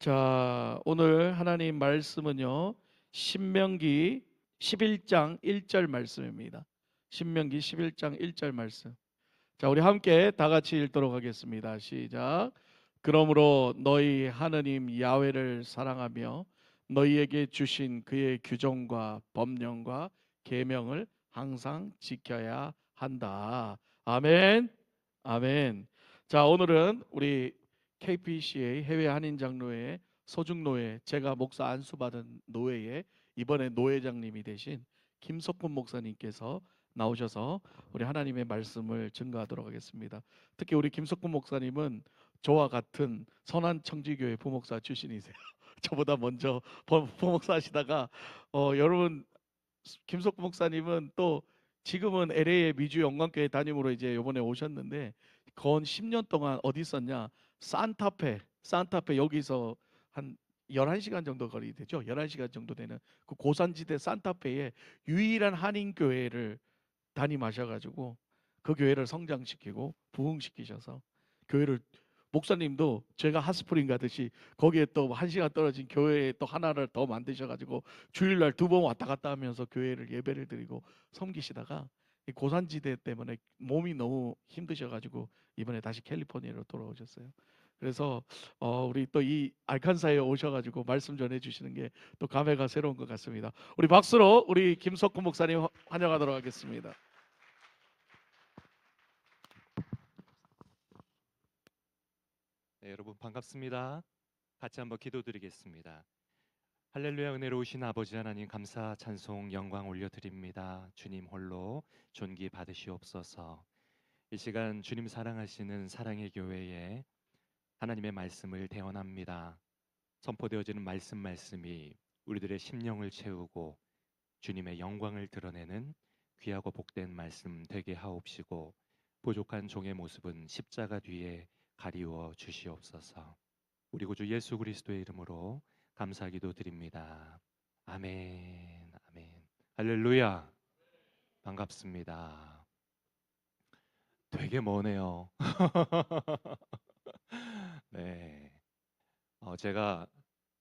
자, 오늘 하나님 말씀은요. 신명기 11장 1절 말씀입니다. 신명기 11장 1절 말씀. 자, 우리 함께 다 같이 읽도록 하겠습니다. 시작. 그러므로 너희 하느님 야훼를 사랑하며 너희에게 주신 그의 규정과 법령과 계명을 항상 지켜야 한다. 아멘. 아멘. 자, 오늘은 우리 KPCA 해외 한인 장로회 소중노회, 제가 목사 안수받은 노회에 이번에 노회장님이 되신 김석훈 목사님께서 나오셔서 우리 하나님의 말씀을 증거하도록 하겠습니다. 특히 우리 김석훈 목사님은 저와 같은 선한 청지교회 부목사 출신이세요. 저보다 먼저 부목사 하시다가 여러분, 김석훈 목사님은 또 지금은 LA의 미주 영광교회 담임으로 이제 이번에 오셨는데 건 10년 동안 어디 있었냐? 산타페 여기서 한 11시간 정도 거리 되죠. 11시간 정도 되는 그 고산지대 산타페의 유일한 한인 교회를 담임하셔가지고 그 교회를 성장시키고 부흥시키셔서 교회를, 목사님도 제가 핫스프링 가듯이 거기에 또 1시간 떨어진 교회에 또 하나를 더 만드셔가지고 주일날 2번 왔다 갔다 하면서 교회를 예배를 드리고 섬기시다가 이 고산지대 때문에 몸이 너무 힘드셔가지고 이번에 다시 캘리포니아로 돌아오셨어요. 그래서 우리 또 이 알칸사에 오셔가지고 말씀 전해주시는 게 또 감회가 새로운 것 같습니다. 우리 박수로 우리 김석훈 목사님 환영하도록 하겠습니다. 네, 여러분 반갑습니다. 같이 한번 기도드리겠습니다. 할렐루야. 은혜로우신 아버지 하나님, 감사 찬송 영광 올려드립니다. 주님 홀로 존귀 받으시옵소서. 이 시간 주님 사랑하시는 사랑의 교회에 하나님의 말씀을 대언합니다. 선포되어지는 말씀이 우리들의 심령을 채우고 주님의 영광을 드러내는 귀하고 복된 말씀 되게 하옵시고, 부족한 종의 모습은 십자가 뒤에 가리워 주시옵소서. 우리 구주 예수 그리스도의 이름으로 감사기도 드립니다. 아멘. 아멘. 할렐루야. 반갑습니다. 되게 머네요. 네. 제가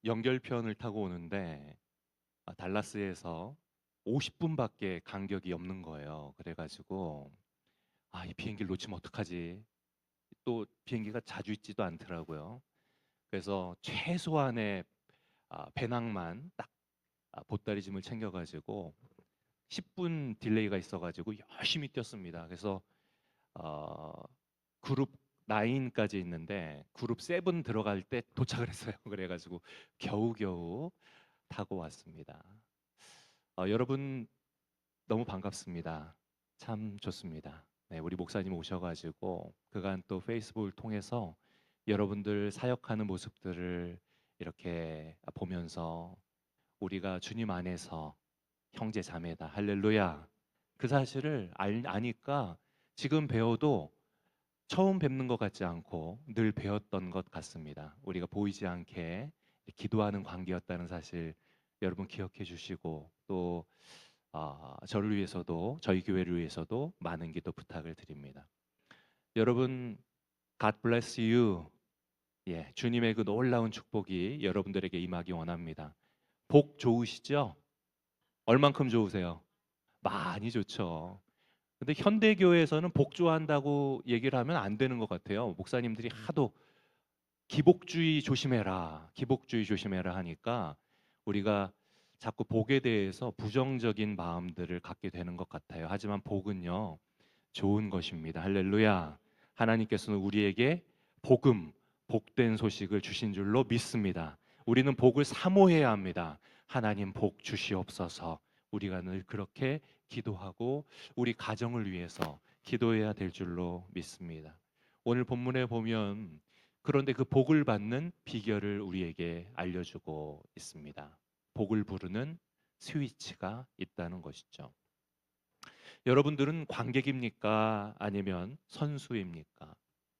연결편을 타고 오는데 달라스에서 50분밖에 간격이 없는 거예요. 그래가지고 이 비행기를 놓치면 어떡하지? 또 비행기가 자주 있지도 않더라고요. 그래서 최소한의 배낭만 딱 보따리 짐을 챙겨가지고 10분 딜레이가 있어가지고 열심히 뛰었습니다. 그래서 어, 그룹 9까지 있는데 그룹 7 들어갈 때 도착을 했어요. 그래가지고 겨우겨우 타고 왔습니다. 여러분 너무 반갑습니다. 참 좋습니다. 네, 우리 목사님 오셔가지고 그간 또 페이스북을 통해서 여러분들 사역하는 모습들을 이렇게 보면서 우리가 주님 안에서 형제 자매다, 할렐루야, 그 사실을 아니까 지금 배워도 처음 뵙는 것 같지 않고 늘 배웠던 것 같습니다. 우리가 보이지 않게 기도하는 관계였다는 사실 여러분 기억해 주시고, 또 저를 위해서도, 저희 교회를 위해서도 많은 기도 부탁을 드립니다. 여러분, God bless you. 예, 주님의 그 놀라운 축복이 여러분들에게 임하기 원합니다. 복 좋으시죠? 얼만큼 좋으세요? 많이 좋죠. 근데 현대교회에서는 복 좋아한다고 얘기를 하면 안 되는 것 같아요. 목사님들이 하도 기복주의 조심해라, 기복주의 조심해라 하니까 우리가 자꾸 복에 대해서 부정적인 마음들을 갖게 되는 것 같아요. 하지만 복은요, 좋은 것입니다. 할렐루야. 하나님께서는 우리에게 복음, 복된 소식을 주신 줄로 믿습니다. 우리는 복을 사모해야 합니다. 하나님 복 주시옵소서. 우리가 늘 그렇게 기도하고 우리 가정을 위해서 기도해야 될 줄로 믿습니다. 오늘 본문에 보면 그런데 그 복을 받는 비결을 우리에게 알려주고 있습니다. 복을 부르는 스위치가 있다는 것이죠. 여러분들은 관객입니까? 아니면 선수입니까?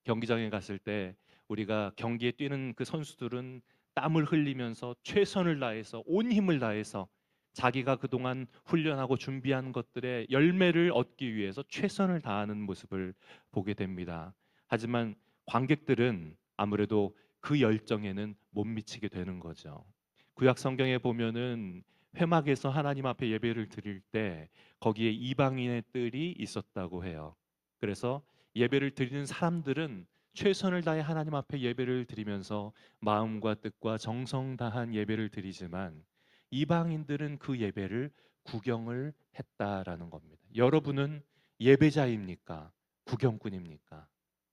경기장에 갔을 때 우리가 경기에 뛰는 그 선수들은 땀을 흘리면서 최선을 다해서 온 힘을 다해서 자기가 그동안 훈련하고 준비한 것들의 열매를 얻기 위해서 최선을 다하는 모습을 보게 됩니다. 하지만 관객들은 아무래도 그 열정에는 못 미치게 되는 거죠. 구약 성경에 보면은 회막에서 하나님 앞에 예배를 드릴 때 거기에 이방인의 뜰이 있었다고 해요. 그래서 예배를 드리는 사람들은 최선을 다해 하나님 앞에 예배를 드리면서 마음과 뜻과 정성 다한 예배를 드리지만 이방인들은 그 예배를 구경을 했다라는 겁니다. 여러분은 예배자입니까? 구경꾼입니까?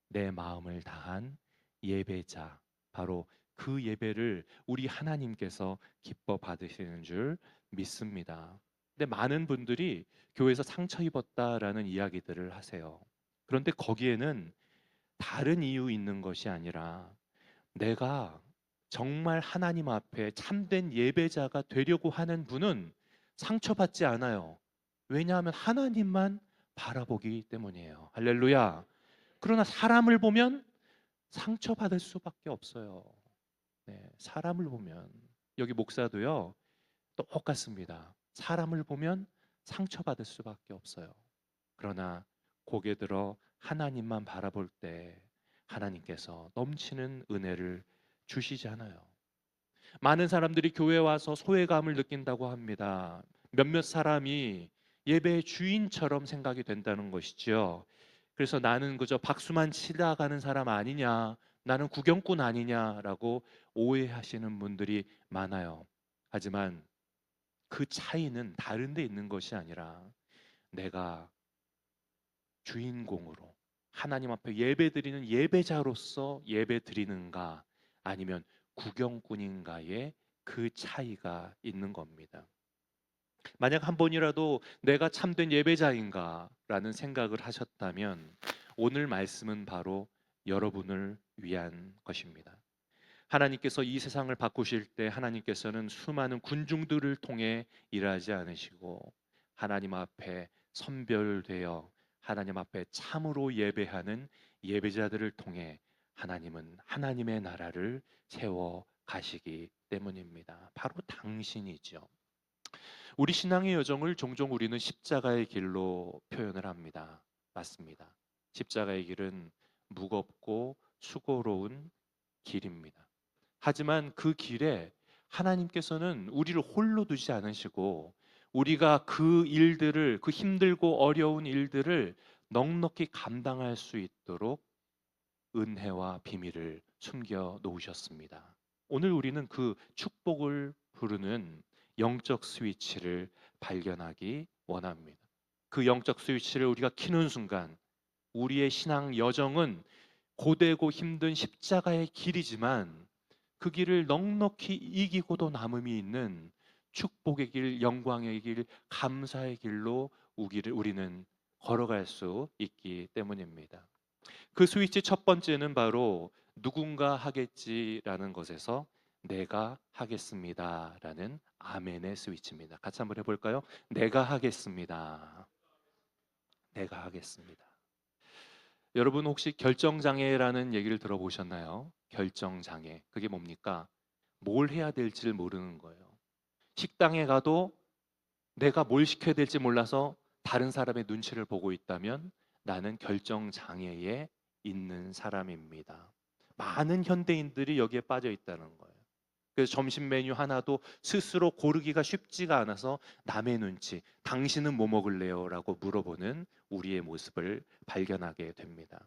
내 마음을 다한 예배자. 바로 그 예배를 우리 하나님께서 기뻐 받으시는 줄 믿습니다. 근데 많은 분들이 교회에서 상처 입었다라는 이야기들을 하세요. 그런데 거기에는 다른 이유 있는 것이 아니라 내가 정말 하나님 앞에 참된 예배자가 되려고 하는 분은 상처받지 않아요. 왜냐하면 하나님만 바라보기 때문이에요. 할렐루야. 그러나 사람을 보면 상처받을 수밖에 없어요. 네, 사람을 보면 여기 목사도요 똑같습니다. 사람을 보면 상처받을 수밖에 없어요. 그러나 고개 들어 하나님만 바라볼 때 하나님께서 넘치는 은혜를 주시잖아요. 많은 사람들이 교회 와서 소외감을 느낀다고 합니다. 몇몇 사람이 예배의 주인처럼 생각이 된다는 것이죠. 그래서 나는 그저 박수만 치다 가는 사람 아니냐, 나는 구경꾼 아니냐라고 오해하시는 분들이 많아요. 하지만 그 차이는 다른 데 있는 것이 아니라 내가 주인공으로 하나님 앞에 예배드리는 예배자로서 예배드리는가 아니면 구경꾼인가의 그 차이가 있는 겁니다. 만약 한 번이라도 내가 참된 예배자인가라는 생각을 하셨다면 오늘 말씀은 바로 여러분을 위한 것입니다. 하나님께서 이 세상을 바꾸실 때 하나님께서는 수많은 군중들을 통해 일하지 않으시고 하나님 앞에 선별되어 하나님 앞에 참으로 예배하는 예배자들을 통해 하나님은 하나님의 나라를 세워 가시기 때문입니다. 바로 당신이죠. 우리 신앙의 여정을 종종 우리는 십자가의 길로 표현을 합니다. 맞습니다. 십자가의 길은 무겁고 수고로운 길입니다. 하지만 그 길에 하나님께서는 우리를 홀로 두지 않으시고 우리가 그 일들을 그 힘들고 어려운 일들을 넉넉히 감당할 수 있도록 은혜와 비밀을 숨겨 놓으셨습니다. 오늘 우리는 그 축복을 부르는 영적 스위치를 발견하기 원합니다. 그 영적 스위치를 우리가 키는 순간 우리의 신앙 여정은 고되고 힘든 십자가의 길이지만 그 길을 넉넉히 이기고도 남음이 있는 축복의 길, 영광의 길, 감사의 길로 우리는 걸어갈 수 있기 때문입니다. 그 스위치 첫 번째는 바로 누군가 하겠지라는 것에서 내가 하겠습니다라는 아멘의 스위치입니다. 같이 한번 해볼까요? 내가 하겠습니다. 내가 하겠습니다. 여러분 혹시 결정장애라는 얘기를 들어보셨나요? 결정장애. 그게 뭡니까? 뭘 해야 될지를 모르는 거예요. 식당에 가도 내가 뭘 시켜야 될지 몰라서 다른 사람의 눈치를 보고 있다면 나는 결정장애에 있는 사람입니다. 많은 현대인들이 여기에 빠져 있다는 거예요. 그래서 점심 메뉴 하나도 스스로 고르기가 쉽지가 않아서 남의 눈치, 당신은 뭐 먹을래요? 라고 물어보는 우리의 모습을 발견하게 됩니다.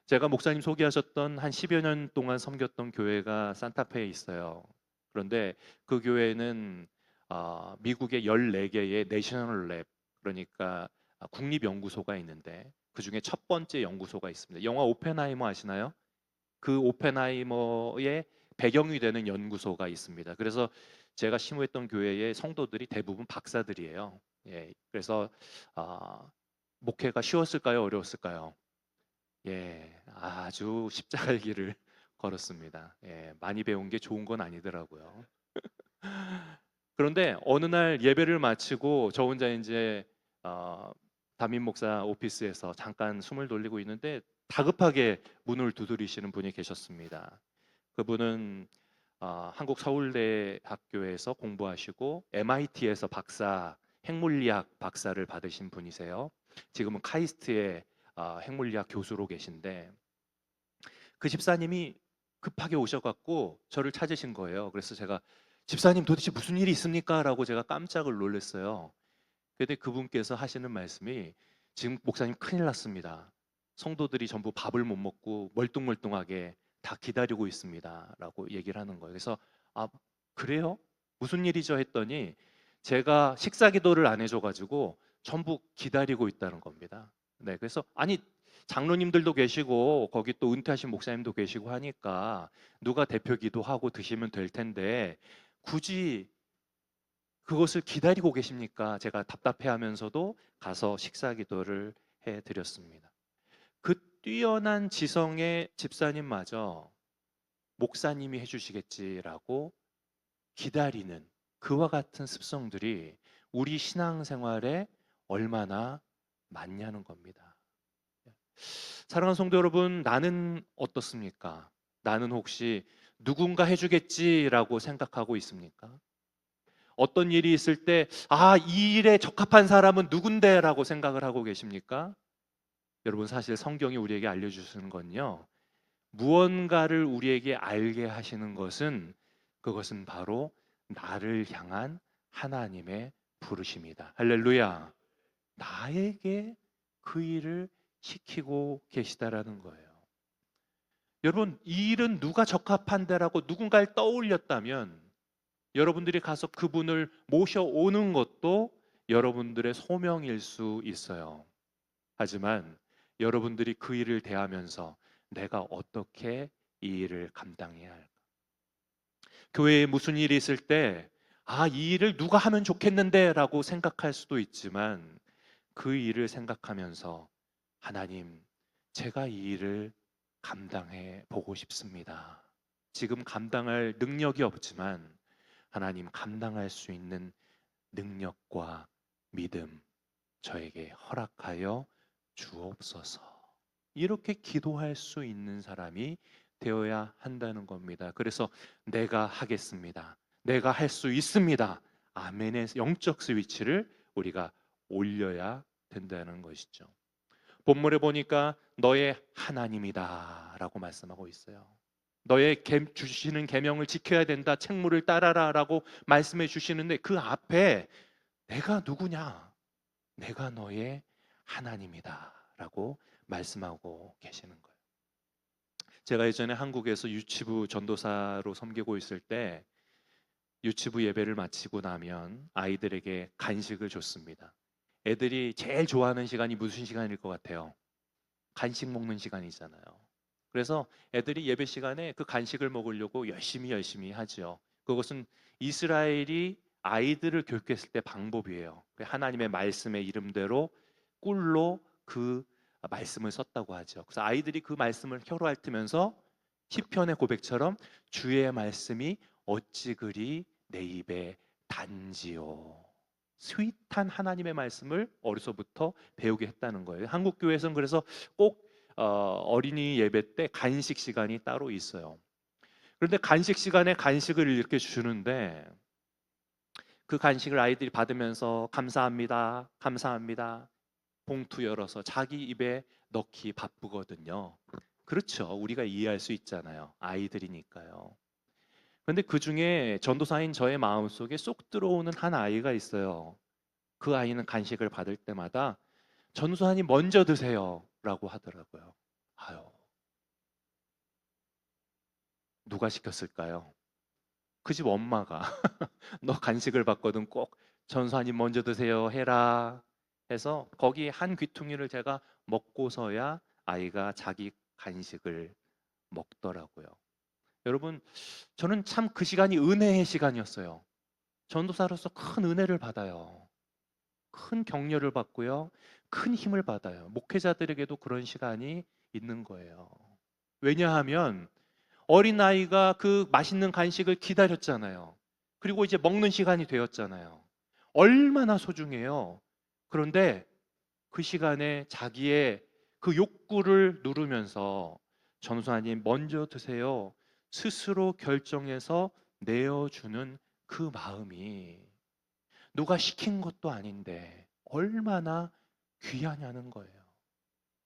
제가 목사님 소개하셨던 한 10여 년 동안 섬겼던 교회가 산타페에 있어요. 그런데 그 교회는 미국의 14개의 내셔널 랩, 그러니까 국립연구소가 있는데 그 중에 첫 번째 연구소가 있습니다. 영화 오펜하이머 아시나요? 그 오펜하이머의 배경이 되는 연구소가 있습니다. 그래서 제가 심우했던 교회의 성도들이 대부분 박사들이에요. 예, 그래서 목회가 쉬웠을까요? 어려웠을까요? 예, 아주 십자가의 길을 걸었습니다. 예, 많이 배운 게 좋은 건 아니더라고요. 그런데 어느 날 예배를 마치고 저 혼자 이제 담임 목사 오피스에서 잠깐 숨을 돌리고 있는데 다급하게 문을 두드리시는 분이 계셨습니다. 그분은 한국 서울대학교에서 공부하시고 MIT에서 박사, 핵물리학 박사를 받으신 분이세요. 지금은 카이스트의 핵물리학 교수로 계신데 그 집사님이 급하게 오셔갖고 저를 찾으신 거예요. 그래서 제가 집사님 도대체 무슨 일이 있습니까? 라고 제가 깜짝을 놀랐어요. 근데 그분께서 하시는 말씀이 지금 목사님 큰일 났습니다. 성도들이 전부 밥을 못 먹고 멀뚱멀뚱하게 다 기다리고 있습니다. 라고 얘기를 하는 거예요. 그래서 아, 그래요? 무슨 일이죠? 했더니 제가 식사 기도를 안 해줘가지고 전부 기다리고 있다는 겁니다. 네, 그래서 아니 장로님들도 계시고 거기 또 은퇴하신 목사님도 계시고 하니까 누가 대표 기도하고 드시면 될 텐데 굳이 그것을 기다리고 계십니까? 제가 답답해하면서도 가서 식사 기도를 해드렸습니다. 그 뛰어난 지성의 집사님마저 목사님이 해주시겠지라고 기다리는 그와 같은 습성들이 우리 신앙생활에 얼마나 많냐는 겁니다. 사랑하는 성도 여러분, 나는 어떻습니까? 나는 혹시 누군가 해주겠지라고 생각하고 있습니까? 어떤 일이 있을 때, 아, 이 일에 적합한 사람은 누군데? 라고 생각을 하고 계십니까? 여러분, 사실 성경이 우리에게 알려주시는 건요, 무언가를 우리에게 알게 하시는 것은 그것은 바로 나를 향한 하나님의 부르심이다. 할렐루야. 나에게 그 일을 시키고 계시다라는 거예요. 여러분, 이 일은 누가 적합한데라고 누군가를 떠올렸다면 여러분들이 가서 그분을 모셔오는 것도 여러분들의 소명일 수 있어요. 하지만 여러분들이 그 일을 대하면서 내가 어떻게 이 일을 감당해야 할까? 교회에 무슨 일이 있을 때, 아, 이 일을 누가 하면 좋겠는데 라고 생각할 수도 있지만 그 일을 생각하면서 하나님, 제가 이 일을 감당해 보고 싶습니다. 지금 감당할 능력이 없지만 하나님 감당할 수 있는 능력과 믿음 저에게 허락하여 주옵소서. 이렇게 기도할 수 있는 사람이 되어야 한다는 겁니다. 그래서 내가 하겠습니다. 내가 할 수 있습니다. 아멘의 영적 스위치를 우리가 올려야 된다는 것이죠. 본문에 보니까 너의 하나님이다라고 말씀하고 있어요. 너의 주시는 계명을 지켜야 된다. 책무를 따라라라고 말씀해 주시는데 그 앞에 내가 누구냐? 내가 너의 하나님이다라고 말씀하고 계시는 거예요. 제가 예전에 한국에서 유치부 전도사로 섬기고 있을 때 유치부 예배를 마치고 나면 아이들에게 간식을 줬습니다. 애들이 제일 좋아하는 시간이 무슨 시간일 것 같아요? 간식 먹는 시간이잖아요. 그래서 애들이 예배 시간에 그 간식을 먹으려고 열심히 하죠. 그것은 이스라엘이 아이들을 교육했을 때 방법이에요. 하나님의 말씀의 이름대로 꿀로 그 말씀을 썼다고 하죠. 그래서 아이들이 그 말씀을 혀로 핥으면서 시편의 고백처럼 주의 말씀이 어찌 그리 내 입에 단지요. 스윗한 하나님의 말씀을 어려서부터 배우게 했다는 거예요. 한국 교회에서는 그래서 꼭 어린이 예배 때 간식 시간이 따로 있어요. 그런데 간식 시간에 간식을 이렇게 주는데 그 간식을 아이들이 받으면서 감사합니다, 감사합니다. 봉투 열어서 자기 입에 넣기 바쁘거든요. 그렇죠. 우리가 이해할 수 있잖아요. 아이들이니까요. 그런데 그 중에 전도사인 저의 마음속에 쏙 들어오는 한 아이가 있어요. 그 아이는 간식을 받을 때마다 전도사님 먼저 드세요 라고 하더라고요. 아유, 누가 시켰을까요? 그 집 엄마가 너 간식을 받거든 꼭 전도사님 먼저 드세요 해라 해서 거기 한 귀퉁이를 제가 먹고서야 아이가 자기 간식을 먹더라고요. 여러분, 저는 참 그 시간이 은혜의 시간이었어요. 전도사로서 큰 은혜를 받아요. 큰 격려를 받고요. 큰 힘을 받아요. 목회자들에게도 그런 시간이 있는 거예요. 왜냐하면 어린아이가 그 맛있는 간식을 기다렸잖아요. 그리고 이제 먹는 시간이 되었잖아요. 얼마나 소중해요. 그런데 그 시간에 자기의 그 욕구를 누르면서 전도사님 먼저 드세요. 스스로 결정해서 내어주는 그 마음이 누가 시킨 것도 아닌데 얼마나 귀하냐는 거예요.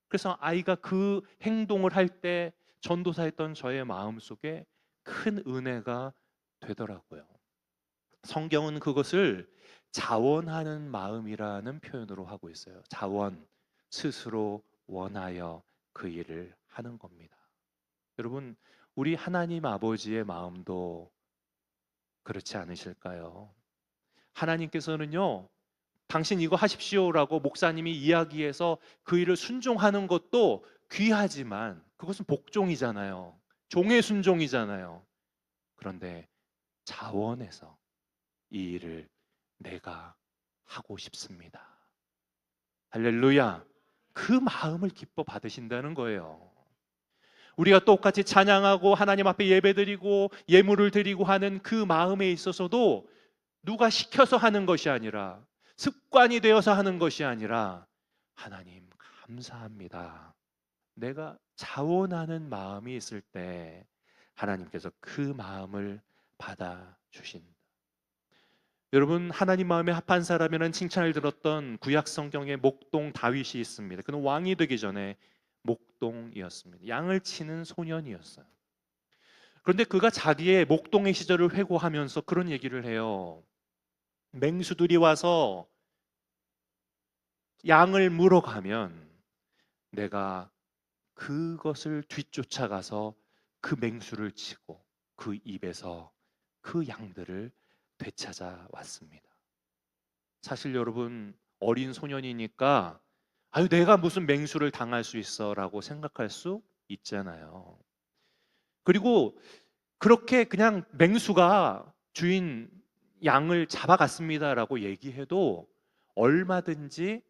그래서 아이가 그 행동을 할 때 전도사였던 저의 마음속에 큰 은혜가 되더라고요. 성경은 그것을 자원하는 마음이라는 표현으로 하고 있어요. 자원, 스스로 원하여 그 일을 하는 겁니다. 여러분, 우리 하나님 아버지의 마음도 그렇지 않으실까요? 하나님께서는요, 당신 이거 하십시오라고 목사님이 이야기해서 그 일을 순종하는 것도 귀하지만 그것은 복종이잖아요. 종의 순종이잖아요. 그런데 자원해서 이 일을 내가 하고 싶습니다. 할렐루야. 그 마음을 기뻐 받으신다는 거예요. 우리가 똑같이 찬양하고 하나님 앞에 예배드리고 예물을 드리고 하는 그 마음에 있어서도 누가 시켜서 하는 것이 아니라, 습관이 되어서 하는 것이 아니라, 하나님 감사합니다, 내가 자원하는 마음이 있을 때 하나님께서 그 마음을 받아주신다. 여러분, 하나님 마음에 합한 사람이라는 칭찬을 들었던 구약 성경에 목동 다윗이 있습니다. 그는 왕이 되기 전에 목동이었습니다. 양을 치는 소년이었어요. 그런데 그가 자기의 목동의 시절을 회고하면서 그런 얘기를 해요. 맹수들이 와서 양을 물어가면 내가 그것을 뒤쫓아가서 그 맹수를 치고 그 입에서 그 양들을 되찾아 왔습니다. 사실 여러분, 어린 소년이니까 아유 내가 무슨 맹수를 당할 수 있어라고 생각할 수 있잖아요. 그리고 그렇게 그냥 맹수가 주인 양을 잡아갔습니다라고 얘기해도 얼마든지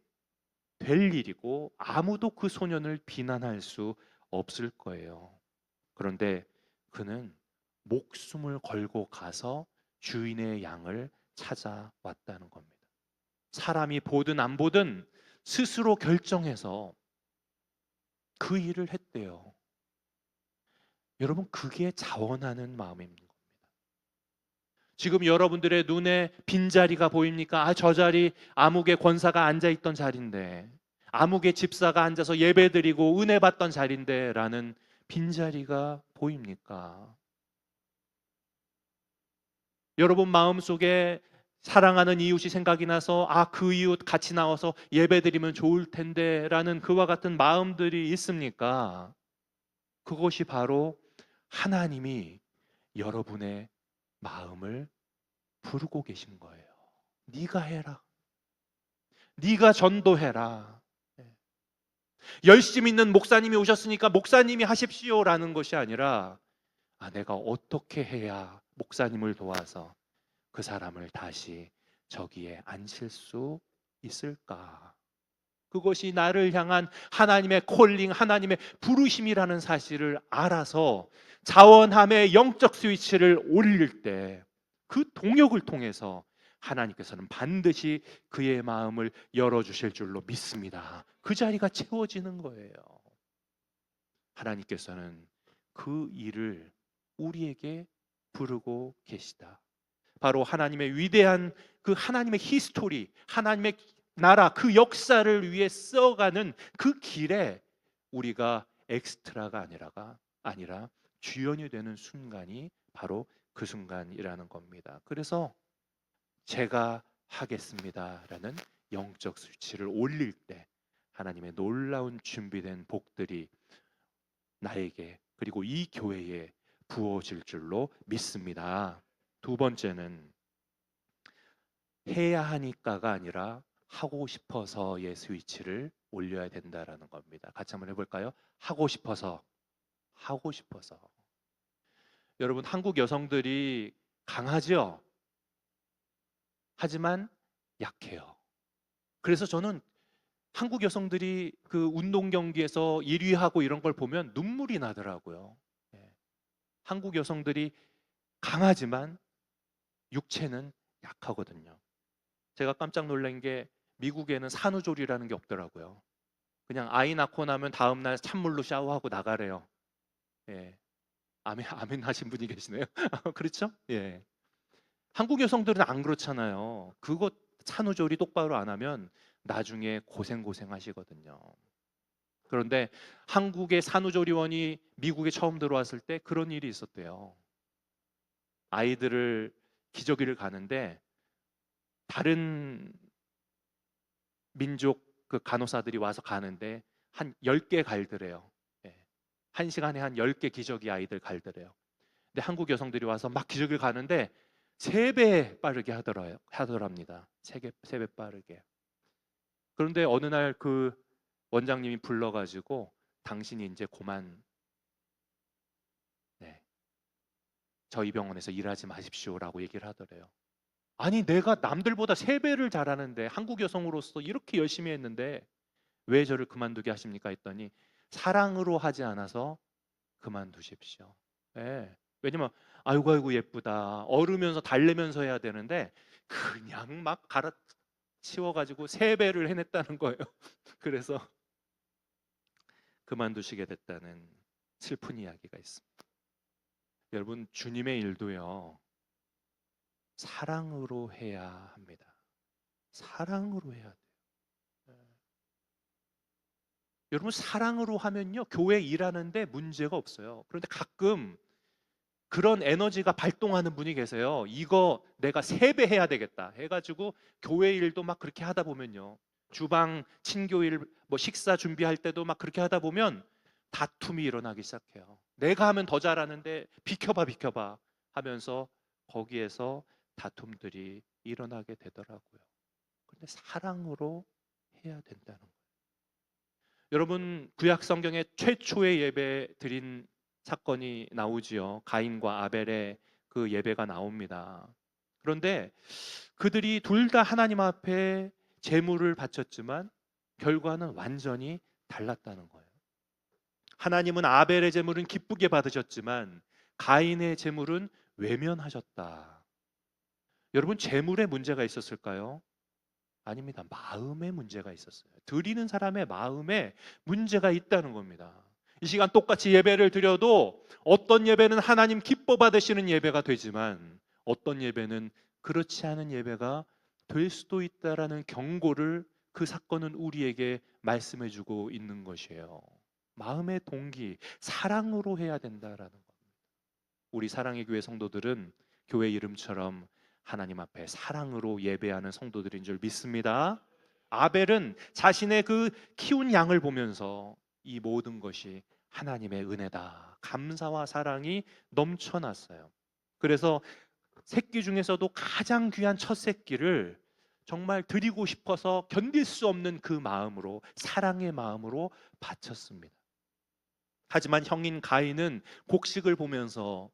될 일이고 아무도 그 소년을 비난할 수 없을 거예요. 그런데 그는 목숨을 걸고 가서 주인의 양을 찾아왔다는 겁니다. 사람이 보든 안 보든 스스로 결정해서 그 일을 했대요. 여러분, 그게 자원하는 마음입니다. 지금 여러분들의 눈에 빈자리가 보입니까? 아, 저 자리 암흑의 권사가 앉아있던 자리인데, 암흑의 집사가 앉아서 예배드리고 은혜 받던 자리인데 라는 빈자리가 보입니까? 여러분 마음속에 사랑하는 이웃이 생각이 나서 아, 그 이웃 같이 나와서 예배드리면 좋을 텐데 라는 그와 같은 마음들이 있습니까? 그것이 바로 하나님이 여러분의 마음을 부르고 계신 거예요. 네가 해라. 네가 전도해라. 열심히 있는 목사님이 오셨으니까 목사님이 하십시오라는 것이 아니라 아, 내가 어떻게 해야 목사님을 도와서 그 사람을 다시 저기에 앉힐 수 있을까? 그것이 나를 향한 하나님의 콜링, 하나님의 부르심이라는 사실을 알아서 자원함의 영적 스위치를 올릴 때 그 동역을 통해서 하나님께서는 반드시 그의 마음을 열어주실 줄로 믿습니다. 그 자리가 채워지는 거예요. 하나님께서는 그 일을 우리에게 부르고 계시다. 바로 하나님의 위대한 그 하나님의 히스토리, 하나님의 나라, 그 역사를 위해 써가는 그 길에 우리가 엑스트라가 아니라 주연이 되는 순간이 바로 그 순간이라는 겁니다. 그래서 제가 하겠습니다라는 영적 수치를 올릴 때 하나님의 놀라운 준비된 복들이 나에게 그리고 이 교회에 부어질 줄로 믿습니다. 두 번째는 해야 하니까가 아니라 하고 싶어서의 스위치를 올려야 된다라는 겁니다. 같이 한번 해볼까요? 하고 싶어서. 여러분, 한국 여성들이 강하죠? 하지만 약해요. 그래서 저는 한국 여성들이 그 운동 경기에서 1위 하고 이런 걸 보면 눈물이 나더라고요. 예. 한국 여성들이 강하지만 육체는 약하거든요. 제가 깜짝 놀란 게 미국에는 산후조리라는 게 없더라고요. 그냥 아이 낳고 나면 다음 날 찬물로 샤워하고 나가래요. 예. 아멘 하신 분이 계시네요. 그렇죠? 예. 한국 여성들은 안 그렇잖아요. 그거 산후조리 똑바로 안 하면 나중에 고생 하시거든요. 그런데 한국의 산후조리원이 미국에 처음 들어왔을 때 그런 일이 있었대요. 아이들을 기저귀를 가는데 다른 민족 그 간호사들이 와서 가는데 한 10개 갈더래요. 예. 한 시간에 한 10개 기저귀 아이들 갈더래요. 근데 한국 여성들이 와서 막 기저귀를 가는데 3배 빠르게 하더랍니다. 3배 빠르게. 그런데 어느 날 그 원장님이 불러가지고 당신이 이제 그만, 네, 저희 병원에서 일하지 마십시오라고 얘기를 하더래요. 아니 내가 남들보다 3배를 잘하는데 한국 여성으로서 이렇게 열심히 했는데 왜 저를 그만두게 하십니까? 했더니 사랑으로 하지 않아서 그만두십시오. 예. 왜냐면 아이고 아이고 예쁘다 얼으면서 달래면서 해야 되는데 그냥 막 갈아치워가지고 3배를 해냈다는 거예요. 그래서 그만두시게 됐다는 슬픈 이야기가 있습니다. 여러분 주님의 일도요 사랑으로 해야 합니다. 사랑으로 해야 돼요. 예. 여러분 사랑으로 하면요 교회 일하는데 문제가 없어요. 그런데 가끔 그런 에너지가 발동하는 분이 계세요. 이거 내가 3배 해야 되겠다 해가지고 교회 일도 막 그렇게 하다 보면요 주방 친교일 뭐 식사 준비할 때도 막 그렇게 하다 보면 다툼이 일어나기 시작해요. 내가 하면 더 잘하는데 비켜봐 비켜봐 하면서 거기에서 다툼들이 일어나게 되더라고요. 근데 사랑으로 해야 된다는 거예요. 여러분 구약 성경에 최초의 예배 드린 사건이 나오지요. 가인과 아벨의 그 예배가 나옵니다. 그런데 그들이 둘 다 하나님 앞에 제물을 바쳤지만 결과는 완전히 달랐다는 거예요. 하나님은 아벨의 제물은 기쁘게 받으셨지만 가인의 제물은 외면하셨다. 여러분 제물에 문제가 있었을까요? 아닙니다. 마음에 문제가 있었어요. 드리는 사람의 마음에 문제가 있다는 겁니다. 이 시간 똑같이 예배를 드려도 어떤 예배는 하나님 기뻐 받으시는 예배가 되지만 어떤 예배는 그렇지 않은 예배가 될 수도 있다라는 경고를 그 사건은 우리에게 말씀해 주고 있는 것이에요. 마음의 동기, 사랑으로 해야 된다라는 겁니다. 우리 사랑의 교회 성도들은 교회 이름처럼 하나님 앞에 사랑으로 예배하는 성도들인 줄 믿습니다. 아벨은 자신의 그 키운 양을 보면서 이 모든 것이 하나님의 은혜다. 감사와 사랑이 넘쳐났어요. 그래서 새끼 중에서도 가장 귀한 첫 새끼를 정말 드리고 싶어서 견딜 수 없는 그 마음으로 사랑의 마음으로 바쳤습니다. 하지만 형인 가인은 곡식을 보면서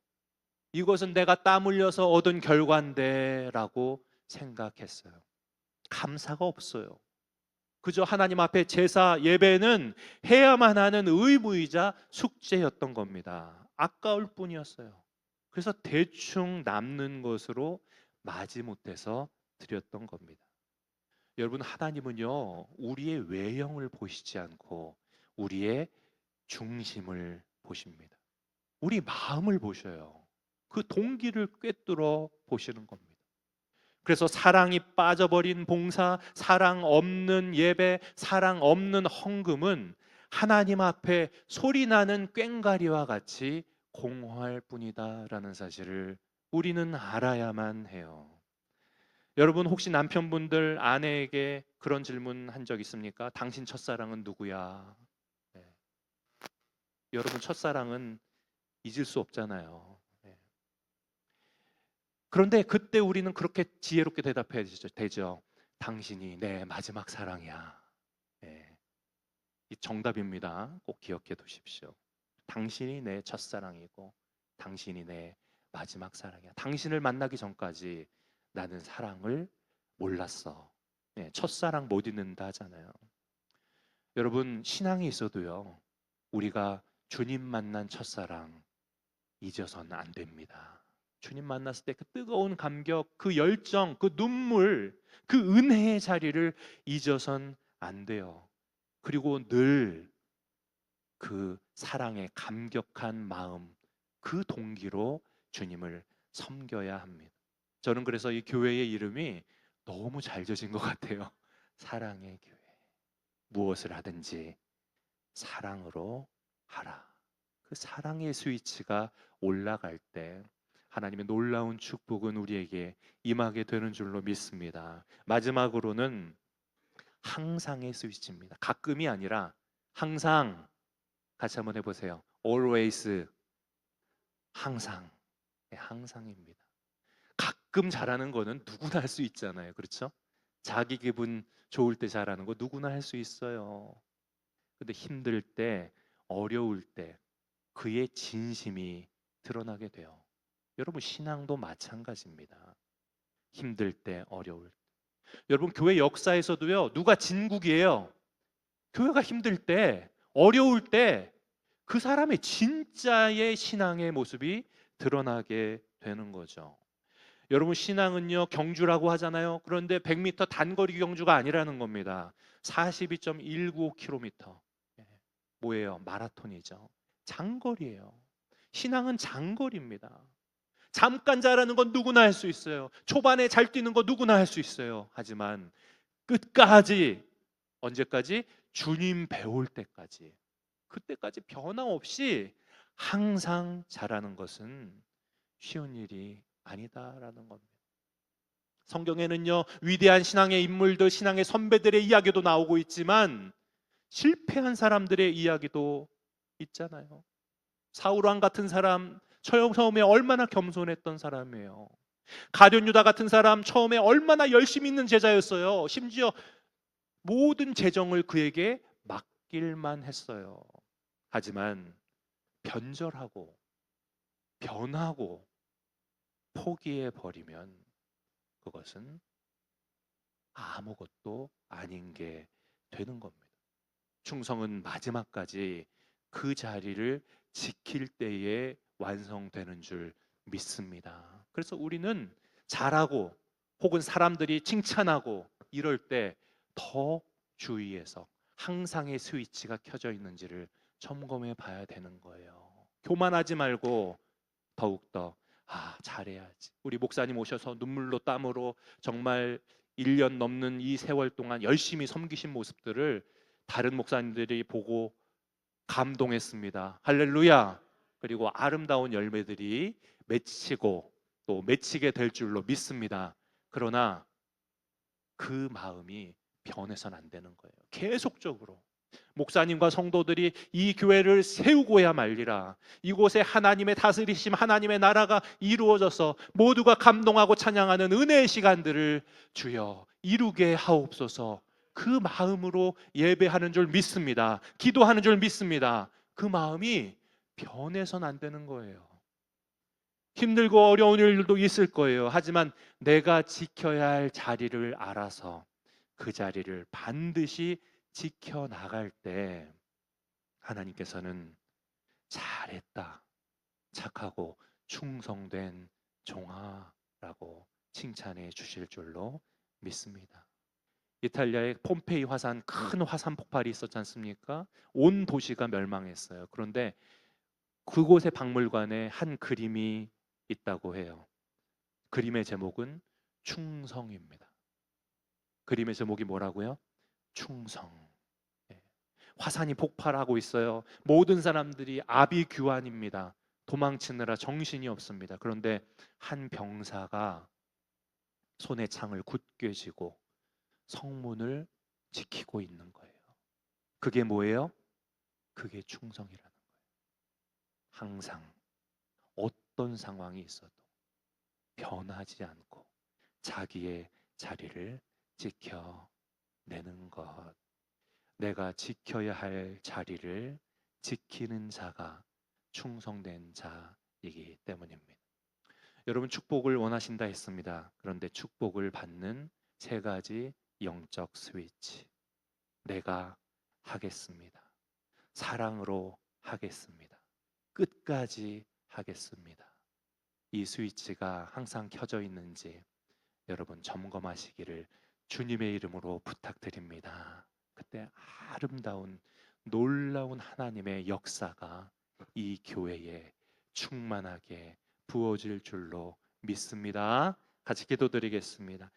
이것은 내가 땀 흘려서 얻은 결과인데 라고 생각했어요. 감사가 없어요. 그저 하나님 앞에 제사 예배는 해야만 하는 의무이자 숙제였던 겁니다. 아까울 뿐이었어요. 그래서 대충 남는 것으로 마지못해서 드렸던 겁니다. 여러분 하나님은요 우리의 외형을 보시지 않고 우리의 중심을 보십니다. 우리 마음을 보셔요. 그 동기를 꿰뚫어 보시는 겁니다. 그래서 사랑이 빠져버린 봉사, 사랑 없는 예배, 사랑 없는 헌금은 하나님 앞에 소리나는 꽹과리와 같이 공허할 뿐이다라는 사실을 우리는 알아야만 해요. 여러분 혹시 남편분들 아내에게 그런 질문 한 적 있습니까? 당신 첫사랑은 누구야? 네. 여러분 첫사랑은 잊을 수 없잖아요. 네. 그런데 그때 우리는 그렇게 지혜롭게 대답해야 되죠. 당신이 내 마지막 사랑이야. 네. 이 정답입니다. 꼭 기억해 두십시오. 당신이 내 첫사랑이고 당신이 내 마지막 사랑이야. 당신을 만나기 전까지 나는 사랑을 몰랐어. 네, 첫사랑 못 잊는다 하잖아요. 여러분 신앙이 있어도요. 우리가 주님 만난 첫사랑 잊어서는 안 됩니다. 주님 만났을 때 그 뜨거운 감격, 그 열정, 그 눈물, 그 은혜의 자리를 잊어선 안 돼요. 그리고 늘 그 사랑의 감격한 마음, 그 동기로 주님을 섬겨야 합니다. 저는 그래서 이 교회의 이름이 너무 잘 지어진 것 같아요. 사랑의 교회. 무엇을 하든지 사랑으로 하라. 그 사랑의 스위치가 올라갈 때 하나님의 놀라운 축복은 우리에게 임하게 되는 줄로 믿습니다. 마지막으로는 항상의 스위치입니다. 가끔이 아니라 항상. 같이 한번 해보세요. Always. 항상. 네, 항상입니다. 가끔 잘하는 거는 누구나 할 수 있잖아요. 그렇죠? 자기 기분 좋을 때 잘하는 거 누구나 할 수 있어요. 근데 힘들 때, 어려울 때 그의 진심이 드러나게 돼요. 여러분, 신앙도 마찬가지입니다. 힘들 때, 어려울 때. 여러분, 교회 역사에서도요, 누가 진국이에요? 교회가 힘들 때, 어려울 때 그 사람의 진짜의 신앙의 모습이 드러나게 되는 거죠. 여러분, 신앙은요, 경주라고 하잖아요. 그런데 100m 단거리 경주가 아니라는 겁니다. 42.195km. 뭐예요? 마라톤이죠. 장거리예요. 신앙은 장거리입니다. 잠깐 잘하는 건 누구나 할 수 있어요. 초반에 잘 뛰는 거 누구나 할 수 있어요. 하지만 끝까지, 언제까지? 주님 배울 때까지, 그때까지 변함없이 항상 잘하는 것은 쉬운 일이 아니다라는 겁니다. 성경에는요, 위대한 신앙의 인물들, 신앙의 선배들의 이야기도 나오고 있지만 실패한 사람들의 이야기도 있잖아요. 사울왕 같은 사람, 처음에 얼마나 겸손했던 사람이에요. 가룟 유다 같은 사람, 처음에 얼마나 열심히 있는 제자였어요. 심지어 모든 재정을 그에게 맡길만 했어요. 하지만 변절하고 변하고 포기해 버리면 그것은 아무것도 아닌 게 되는 겁니다. 충성은 마지막까지 그 자리를 지킬 때에 완성되는 줄 믿습니다. 그래서 우리는 잘하고 혹은 사람들이 칭찬하고 이럴 때 더 주의해서 항상의 스위치가 켜져 있는지를 점검해 봐야 되는 거예요. 교만하지 말고 더욱더 잘해야지. 우리 목사님 오셔서 눈물로 땀으로 정말 1년 넘는 이 세월 동안 열심히 섬기신 모습들을 다른 목사님들이 보고 감동했습니다. 할렐루야. 그리고 아름다운 열매들이 맺히고 또 맺히게 될 줄로 믿습니다. 그러나 그 마음이 변해서는 안 되는 거예요. 계속적으로 목사님과 성도들이 이 교회를 세우고야 말리라. 이곳에 하나님의 다스리심, 하나님의 나라가 이루어져서 모두가 감동하고 찬양하는 은혜의 시간들을 주여 이루게 하옵소서. 그 마음으로 예배하는 줄 믿습니다. 기도하는 줄 믿습니다. 그 마음이 변해서는 안 되는 거예요. 힘들고 어려운 일도 있을 거예요. 하지만 내가 지켜야 할 자리를 알아서 그 자리를 반드시 지켜나갈 때 하나님께서는 잘했다, 착하고 충성된 종아라고 칭찬해 주실 줄로 믿습니다. 이탈리아의 폼페이 화산, 큰 화산 폭발이 있었지 않습니까? 온 도시가 멸망했어요. 그런데 그곳의 박물관에 한 그림이 있다고 해요. 그림의 제목은 충성입니다. 그림의 제목이 뭐라고요? 충성. 예. 화산이 폭발하고 있어요. 모든 사람들이 아비규환입니다. 도망치느라 정신이 없습니다. 그런데 한 병사가 손에 창을 굳게 쥐고 성문을 지키고 있는 거예요. 그게 뭐예요? 그게 충성이라는 거예요. 항상 어떤 상황이 있어도 변하지 않고 자기의 자리를 지켜내는 것. 내가 지켜야 할 자리를 지키는 자가 충성된 자이기 때문입니다. 여러분, 축복을 원하신다 했습니다. 그런데 축복을 받는 세 가지 영적 스위치. 내가 하겠습니다. 사랑으로 하겠습니다. 끝까지 하겠습니다. 이 스위치가 항상 켜져 있는지 여러분 점검하시기를 주님의 이름으로 부탁드립니다. 그때 아름다운 놀라운 하나님의 역사가 이 교회에 충만하게 부어질 줄로 믿습니다. 같이 기도드리겠습니다.